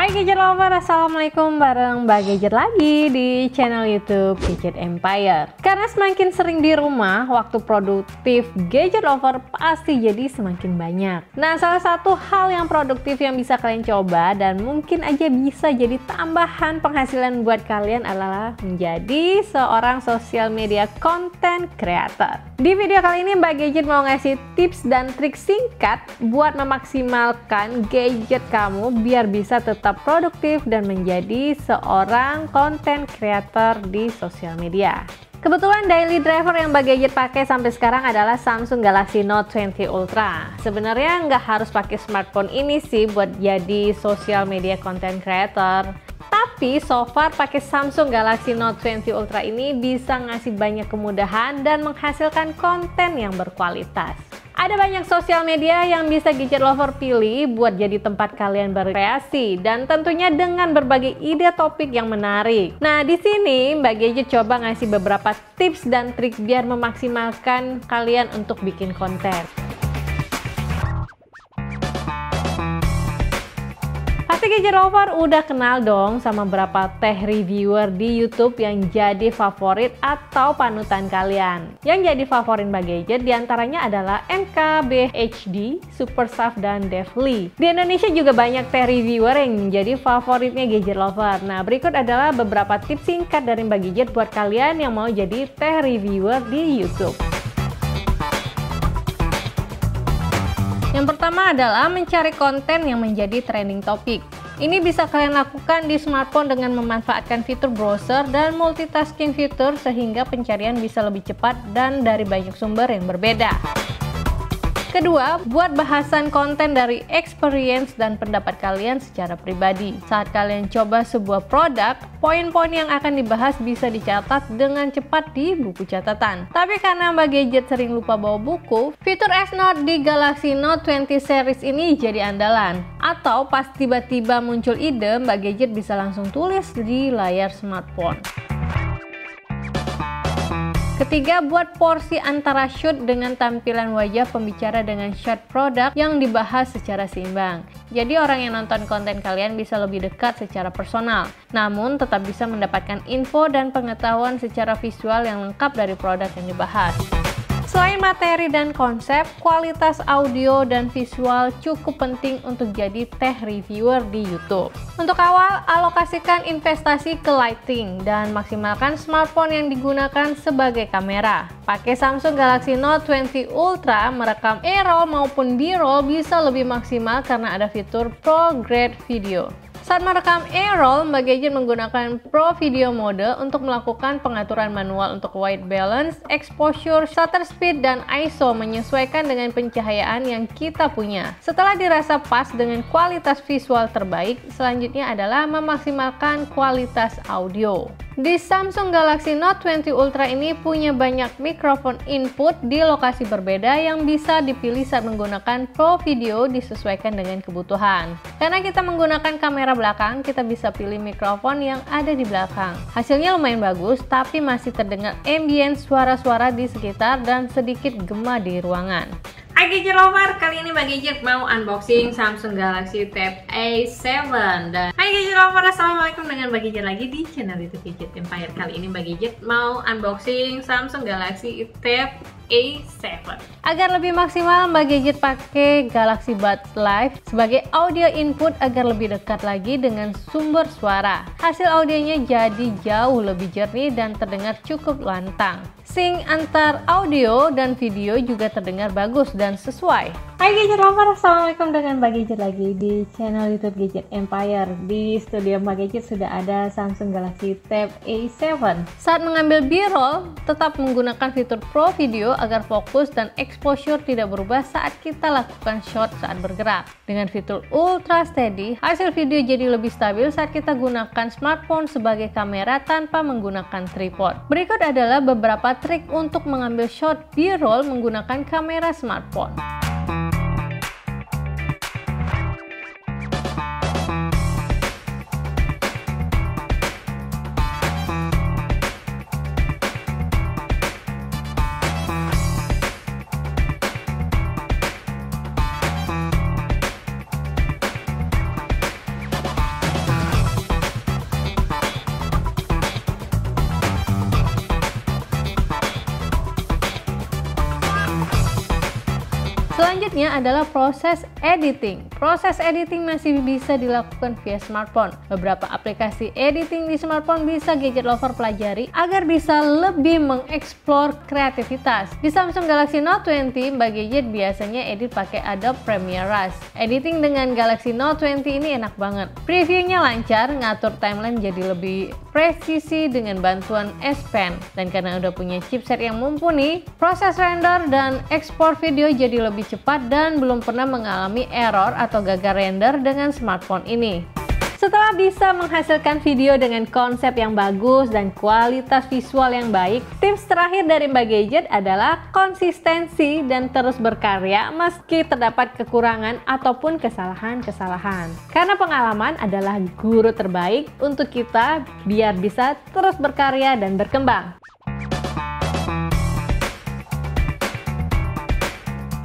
Hai Gadget Lover, Assalamualaikum, bareng Mbak Gadget lagi di channel YouTube Gadget Empire. Karena semakin sering di rumah, waktu produktif Gadget Lover pasti jadi semakin banyak. Nah, salah satu hal yang produktif yang bisa kalian coba dan mungkin aja bisa jadi tambahan penghasilan buat kalian adalah menjadi seorang social media content creator. Di video kali ini Mbak Gadget mau ngasih tips dan trik singkat buat memaksimalkan gadget kamu biar bisa tetap produktif dan menjadi seorang content creator di sosial media. Kebetulan daily driver yang Mbak Gadget pakai sampai sekarang adalah Samsung Galaxy Note 20 Ultra. Sebenarnya nggak harus pakai smartphone ini sih buat jadi social media content creator. Tapi so far pakai Samsung Galaxy Note 20 Ultra ini bisa ngasih banyak kemudahan dan menghasilkan konten yang berkualitas. Ada banyak sosial media yang bisa Gadget Lover pilih buat jadi tempat kalian berkreasi dan tentunya dengan berbagai ide topik yang menarik. Nah, di sini Mbak Gadget coba ngasih beberapa tips dan trik biar memaksimalkan kalian untuk bikin konten. Pasti Gadget Lover udah kenal dong sama beberapa tech reviewer di YouTube yang jadi favorit atau panutan kalian. Yang jadi favorit Mbak Gadget diantaranya adalah MKBHD, Superstaff, dan Devly. Di Indonesia juga banyak tech reviewer yang menjadi favoritnya Gadget Lover. Nah, berikut adalah beberapa tips singkat dari Mbak Gadget buat kalian yang mau jadi tech reviewer di YouTube. Yang pertama adalah mencari konten yang menjadi trending topik. Ini bisa kalian lakukan di smartphone dengan memanfaatkan fitur browser dan multitasking fitur sehingga pencarian bisa lebih cepat dan dari banyak sumber yang berbeda. Kedua, buat bahasan konten dari experience dan pendapat kalian secara pribadi. Saat kalian coba sebuah produk, poin-poin yang akan dibahas bisa dicatat dengan cepat di buku catatan. Tapi karena Mbak Gadget sering lupa bawa buku, fitur S-Note di Galaxy Note 20 series ini jadi andalan. Atau pas tiba-tiba muncul ide, Mbak Gadget bisa langsung tulis di layar smartphone. Ketiga, buat porsi antara shoot dengan tampilan wajah pembicara dengan shot produk yang dibahas secara seimbang. Jadi orang yang nonton konten kalian bisa lebih dekat secara personal, namun tetap bisa mendapatkan info dan pengetahuan secara visual yang lengkap dari produk yang dibahas. Selain materi dan konsep, kualitas audio dan visual cukup penting untuk jadi tech reviewer di YouTube. Untuk awal, alokasikan investasi ke lighting dan maksimalkan smartphone yang digunakan sebagai kamera. Pakai Samsung Galaxy Note 20 Ultra, merekam A-roll maupun B-roll bisa lebih maksimal karena ada fitur Pro Grade Video. Saat merekam A-roll, Mbak Gadget menggunakan Pro Video Mode untuk melakukan pengaturan manual untuk white balance, exposure, shutter speed, dan ISO menyesuaikan dengan pencahayaan yang kita punya. Setelah dirasa pas dengan kualitas visual terbaik, selanjutnya adalah memaksimalkan kualitas audio. Di Samsung Galaxy Note 20 Ultra ini punya banyak mikrofon input di lokasi berbeda yang bisa dipilih saat menggunakan Pro Video disesuaikan dengan kebutuhan. Karena kita menggunakan kamera belakang, kita bisa pilih mikrofon yang ada di belakang. Hasilnya lumayan bagus, tapi masih terdengar ambient suara-suara di sekitar dan sedikit gema di ruangan. Hai Gadget Lover, kali ini Mbak Gadget mau unboxing Samsung Galaxy Tab A7. Dan hai Gadget Lover, Assalamualaikum, dengan Mbak Gadget lagi di channel YouTube Gadget Empire. Kali ini Mbak Gadget mau unboxing Samsung Galaxy Tab A7. Agar lebih maksimal, Mbak Gadget pakai Galaxy Buds Live sebagai audio input agar lebih dekat lagi dengan sumber suara. Hasil audionya jadi jauh lebih jernih dan terdengar cukup lantang. Sync antar audio dan video juga terdengar bagus dan sesuai. Hai Gadget Lover, Assalamualaikum, dengan Mbak Gadget lagi di channel YouTube Gadget Empire. Di studio Mbak Gadget sudah ada Samsung Galaxy Tab A7. Saat mengambil B-roll, tetap menggunakan fitur Pro Video agar fokus dan exposure tidak berubah saat kita lakukan shot saat bergerak. Dengan fitur Ultra Steady, hasil video jadi lebih stabil saat kita gunakan smartphone sebagai kamera tanpa menggunakan tripod. Berikut adalah beberapa trik untuk mengambil shot B-roll menggunakan kamera smartphone. Selanjutnya adalah proses editing. Proses editing masih bisa dilakukan via smartphone. Beberapa aplikasi editing di smartphone bisa gadget lover pelajari agar bisa lebih mengeksplor kreativitas. Di Samsung Galaxy Note 20, Mbak Gadget biasanya edit pakai Adobe Premiere Rush. Editing dengan Galaxy Note 20 ini enak banget. Previewnya lancar, ngatur timeline jadi lebih presisi dengan bantuan S Pen. Dan karena udah punya chipset yang mumpuni, proses render dan ekspor video jadi lebih cepat dan belum pernah mengalami error atau gagal render dengan smartphone ini. Setelah bisa menghasilkan video dengan konsep yang bagus dan kualitas visual yang baik, tips terakhir dari Mbak Gadget adalah konsistensi dan terus berkarya meski terdapat kekurangan ataupun kesalahan-kesalahan. Karena pengalaman adalah guru terbaik untuk kita biar bisa terus berkarya dan berkembang.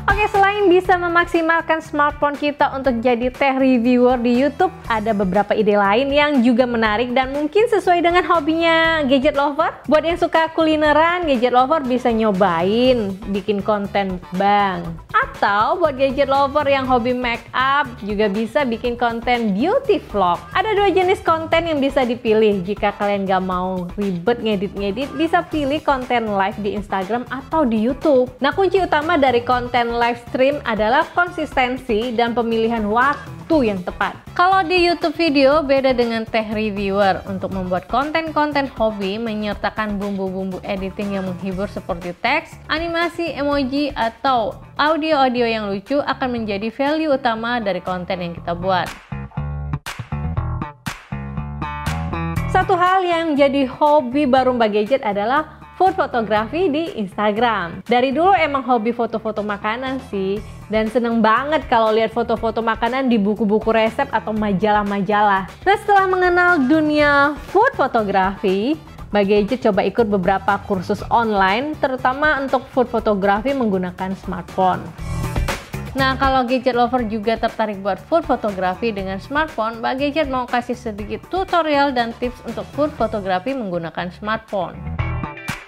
Oke, selain bisa memaksimalkan smartphone kita untuk jadi tech reviewer di YouTube, ada beberapa ide lain yang juga menarik dan mungkin sesuai dengan hobinya gadget lover. Buat yang suka kulineran, gadget lover bisa nyobain bikin konten mukbang. Atau buat gadget lover yang hobi make up, juga bisa bikin konten beauty vlog. Ada dua jenis konten yang bisa dipilih. Jika kalian gak mau ribet ngedit-ngedit, bisa pilih konten live di Instagram atau di YouTube. Nah, kunci utama dari konten live stream adalah konsistensi dan pemilihan waktu yang tepat. Kalau di YouTube video beda dengan tech reviewer. Untuk membuat konten-konten hobi menyertakan bumbu-bumbu editing yang menghibur seperti teks, animasi, emoji, atau audio-audio yang lucu akan menjadi value utama dari konten yang kita buat. Satu hal yang jadi hobi baru Mbak Gadget adalah food fotografi di Instagram. Dari dulu emang hobi foto-foto makanan sih, dan seneng banget kalau lihat foto-foto makanan di buku-buku resep atau majalah-majalah. Nah, setelah mengenal dunia food fotografi, Mbak Gadget coba ikut beberapa kursus online, terutama untuk food fotografi menggunakan smartphone. Nah, kalau gadget lover juga tertarik buat food fotografi dengan smartphone, Mbak Gadget mau kasih sedikit tutorial dan tips untuk food fotografi menggunakan smartphone.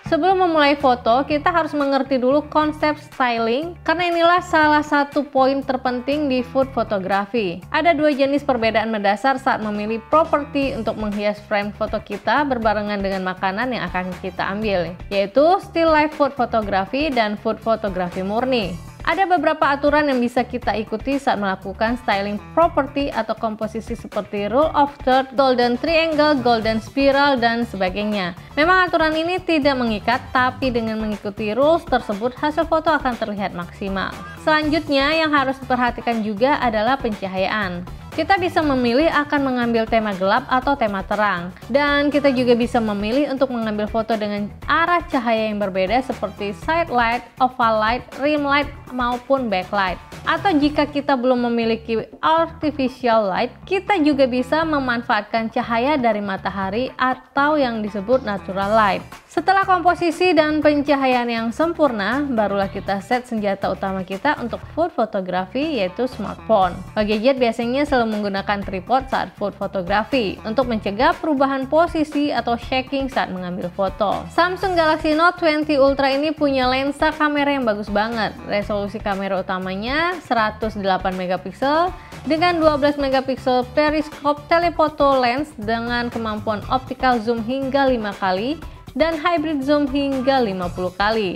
Sebelum memulai foto, kita harus mengerti dulu konsep styling, karena inilah salah satu poin terpenting di food fotografi. Ada dua jenis perbedaan mendasar saat memilih properti untuk menghias frame foto kita berbarengan dengan makanan yang akan kita ambil, yaitu still life food photography dan food photography murni. Ada beberapa aturan yang bisa kita ikuti saat melakukan styling property atau komposisi seperti rule of third, golden triangle, golden spiral, dan sebagainya. Memang aturan ini tidak mengikat, tapi dengan mengikuti rules tersebut hasil foto akan terlihat maksimal. Selanjutnya yang harus diperhatikan juga adalah pencahayaan. Kita bisa memilih akan mengambil tema gelap atau tema terang. Dan kita juga bisa memilih untuk mengambil foto dengan arah cahaya yang berbeda seperti side light, oval light, rim light, maupun backlight. Atau jika kita belum memiliki artificial light, kita juga bisa memanfaatkan cahaya dari matahari atau yang disebut natural light. Setelah komposisi dan pencahayaan yang sempurna, barulah kita set senjata utama kita untuk food fotografi, yaitu smartphone. Mbak Gadget biasanya selalu menggunakan tripod saat food fotografi untuk mencegah perubahan posisi atau shaking saat mengambil foto. Samsung Galaxy Note 20 Ultra ini punya lensa kamera yang bagus banget. Resolusi kamera utamanya 108 megapiksel dengan 12 megapiksel periskop telephoto lens dengan kemampuan optical zoom hingga 5 kali dan hybrid zoom hingga 50 kali.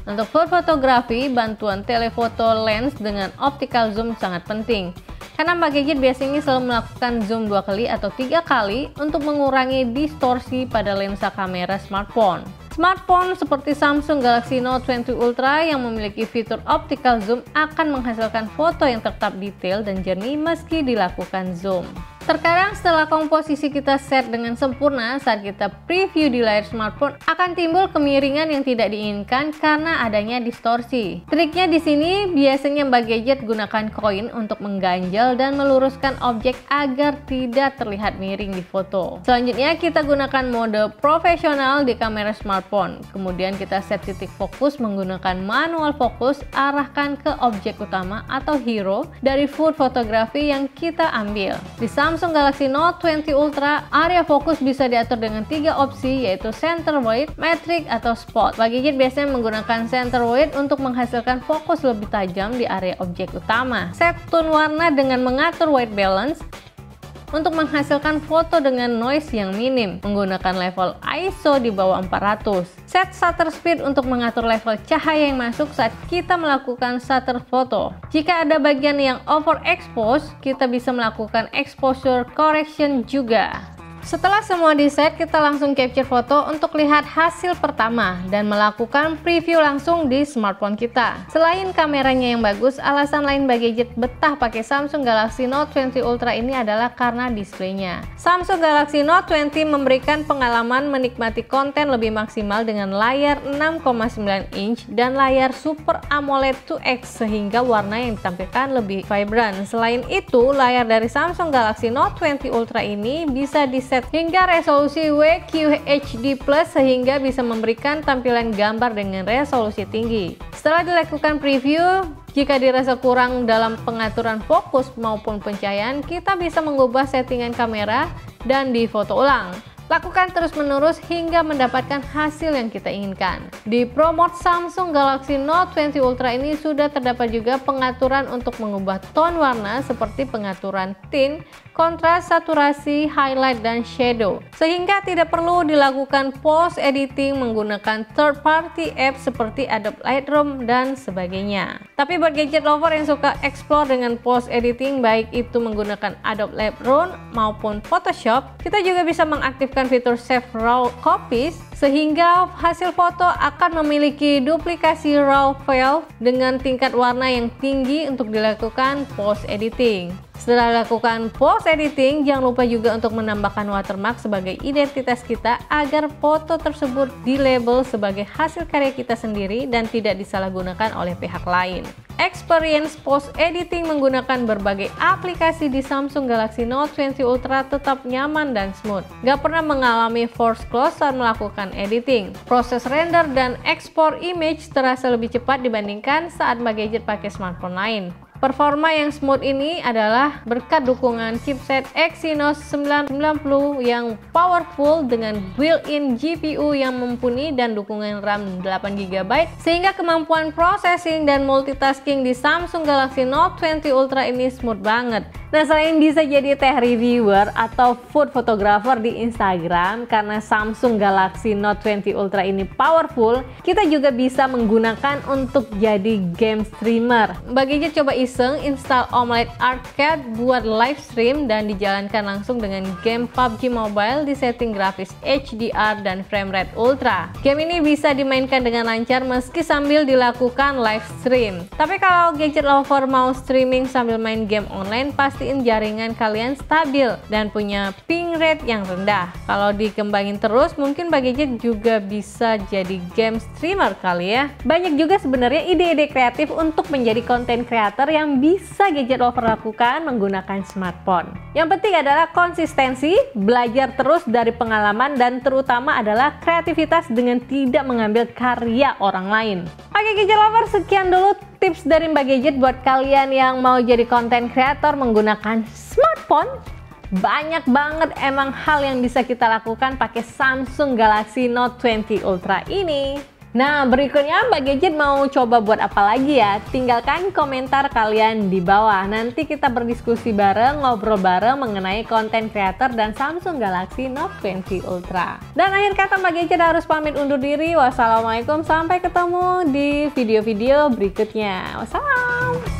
Untuk food fotografi, bantuan telephoto lens dengan optical zoom sangat penting. Karena Mbak Gadget biasanya selalu melakukan zoom 2 kali atau 3 kali untuk mengurangi distorsi pada lensa kamera smartphone. Smartphone seperti Samsung Galaxy Note 20 Ultra yang memiliki fitur optical zoom akan menghasilkan foto yang tetap detail dan jernih meski dilakukan zoom. Terkadang setelah komposisi kita set dengan sempurna, saat kita preview di layar smartphone akan timbul kemiringan yang tidak diinginkan karena adanya distorsi. Triknya di sini biasanya Mbak Gadget gunakan koin untuk mengganjal dan meluruskan objek agar tidak terlihat miring di foto. Selanjutnya kita gunakan mode profesional di kamera smartphone. Kemudian kita set titik fokus menggunakan manual fokus, arahkan ke objek utama atau hero dari food fotografi yang kita ambil. Di Samsung Galaxy Note 20 Ultra, area fokus bisa diatur dengan 3 opsi, yaitu center wide, matrix, atau spot. Bagi gadget biasanya menggunakan center wide untuk menghasilkan fokus lebih tajam di area objek utama. Set tone warna dengan mengatur white balance untuk menghasilkan foto dengan noise yang minim, menggunakan level ISO di bawah 400. Set shutter speed untuk mengatur level cahaya yang masuk saat kita melakukan shutter foto. Jika ada bagian yang overexpose, kita bisa melakukan exposure correction juga. Setelah semua di set, kita langsung capture foto untuk lihat hasil pertama dan melakukan preview langsung di smartphone kita. Selain kameranya yang bagus, alasan lain bagi gadget betah pakai Samsung Galaxy Note 20 Ultra ini adalah karena displaynya. Samsung Galaxy Note 20 memberikan pengalaman menikmati konten lebih maksimal dengan layar 6,9 inch dan layar Super AMOLED 2X sehingga warna yang ditampilkan lebih vibrant. Selain itu, layar dari Samsung Galaxy Note 20 Ultra ini bisa diset hingga resolusi WQHD+ sehingga bisa memberikan tampilan gambar dengan resolusi tinggi. Setelah dilakukan preview, jika dirasa kurang dalam pengaturan fokus maupun pencahayaan, kita bisa mengubah settingan kamera dan difoto ulang. Lakukan terus-menerus hingga mendapatkan hasil yang kita inginkan. Di promote Samsung Galaxy Note 20 Ultra ini sudah terdapat juga pengaturan untuk mengubah tone warna seperti pengaturan tint, kontras, saturasi, highlight, dan shadow. Sehingga tidak perlu dilakukan post editing menggunakan third party app seperti Adobe Lightroom dan sebagainya. Tapi buat gadget lover yang suka explore dengan post editing, baik itu menggunakan Adobe Lightroom maupun Photoshop, kita juga bisa mengaktifkan fitur Save Raw Copies sehingga hasil foto akan memiliki duplikasi raw file dengan tingkat warna yang tinggi untuk dilakukan post editing. Setelah dilakukan post editing, jangan lupa juga untuk menambahkan watermark sebagai identitas kita agar foto tersebut dilabel sebagai hasil karya kita sendiri dan tidak disalahgunakan oleh pihak lain. Experience post editing menggunakan berbagai aplikasi di Samsung Galaxy Note 20 Ultra tetap nyaman dan smooth. Gak pernah mengalami force close saat melakukan editing. Proses render dan ekspor image terasa lebih cepat dibandingkan saat gadget pakai smartphone lain. Performa yang smooth ini adalah berkat dukungan chipset Exynos 990 yang powerful dengan built-in GPU yang mumpuni dan dukungan RAM 8GB sehingga kemampuan processing dan multitasking di Samsung Galaxy Note 20 Ultra ini smooth banget. Nah, selain bisa jadi tech reviewer atau food photographer di Instagram karena Samsung Galaxy Note 20 Ultra ini powerful, kita juga bisa menggunakan untuk jadi game streamer. Bagi coba iseng install AMOLED Arcade buat live stream dan dijalankan langsung dengan game PUBG Mobile di setting grafis HDR dan frame rate ultra. Game ini bisa dimainkan dengan lancar meski sambil dilakukan live stream. Tapi kalau gadget lover mau streaming sambil main game online, pastiin jaringan kalian stabil dan punya ping rate yang rendah. Kalau dikembangin terus, mungkin gadget juga bisa jadi game streamer kali ya. Banyak juga sebenarnya ide-ide kreatif untuk menjadi content creator yang bisa gadget lover lakukan menggunakan smartphone. Yang penting adalah konsistensi, belajar terus dari pengalaman, dan terutama adalah kreativitas dengan tidak mengambil karya orang lain. Oke gadget lover, sekian dulu tips dari Mbak Gadget buat kalian yang mau jadi content creator menggunakan smartphone. Banyak banget emang hal yang bisa kita lakukan pakai Samsung Galaxy Note 20 Ultra ini. Nah, berikutnya Mbak Gadget mau coba buat apa lagi ya? Tinggalkan komentar kalian di bawah. Nanti kita berdiskusi bareng, ngobrol bareng mengenai konten creator dan Samsung Galaxy Note 20 Ultra. Dan akhir kata Mbak Gadget harus pamit undur diri. Wassalamualaikum, sampai ketemu di video-video berikutnya. Wassalam.